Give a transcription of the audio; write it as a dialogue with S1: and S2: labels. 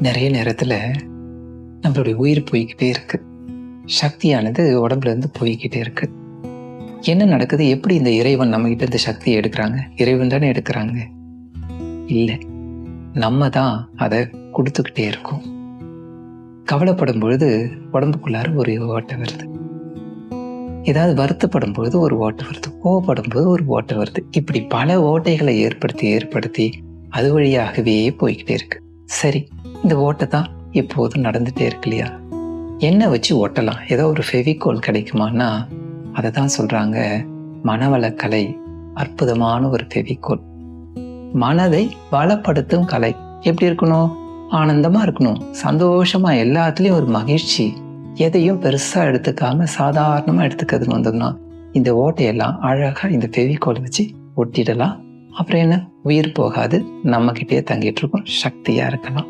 S1: நிறைய நேரத்தில் நம்மளுடைய உயிர் போய்கிட்டே இருக்கு, சக்தியானது உடம்புல இருந்து போய்கிட்டே இருக்கு. என்ன நடக்குது? எப்படி இந்த இறைவன் நம்ம கிட்ட இந்த சக்தியை எடுக்கிறாங்க? இறைவன் தானே எடுக்கிறாங்க? இல்லை, நம்ம தான் அதை கொடுத்துக்கிட்டே இருக்கோம். கவலைப்படும் பொழுது உடம்புக்குள்ளார ஒரு ஓட்டை வருது, ஏதாவது வருத்தப்படும் பொழுது ஒரு ஓட்டை வருது, கோவப்படும் போது ஒரு ஓட்டை வருது. இப்படி பல ஓட்டைகளை ஏற்படுத்தி அது வழியாகவே போய்கிட்டே இருக்கு. சரி, இந்த ஓட்டை தான் எப்போதும் நடந்துட்டே இருக்கு இல்லையா? என்ன வச்சு ஓட்டலாம்? ஏதோ ஒரு ஃபெவிகோல் கிடைக்குமான்னா அதை தான் சொல்றாங்க மனவளக்கலை. அற்புதமான ஒரு ஃபெவிகோல், மனதை வளப்படுத்தும் கலை. எப்படி இருக்கணும்? ஆனந்தமா இருக்கணும், சந்தோஷமா, எல்லாத்துலயும் ஒரு மகிழ்ச்சி. எதையும் பெருசா எடுத்துக்காம சாதாரணமா எடுத்துக்கிறதுன்னு வந்தோம்னா இந்த ஓட்டையெல்லாம் அழகா இந்த ஃபெவிகோல் வச்சு ஒட்டிடலாம். அப்புறம் என்ன, உயிர் போகாது, நம்ம கிட்டே தங்கிட்டு இருக்கோம், சக்தியா இருக்கலாம்.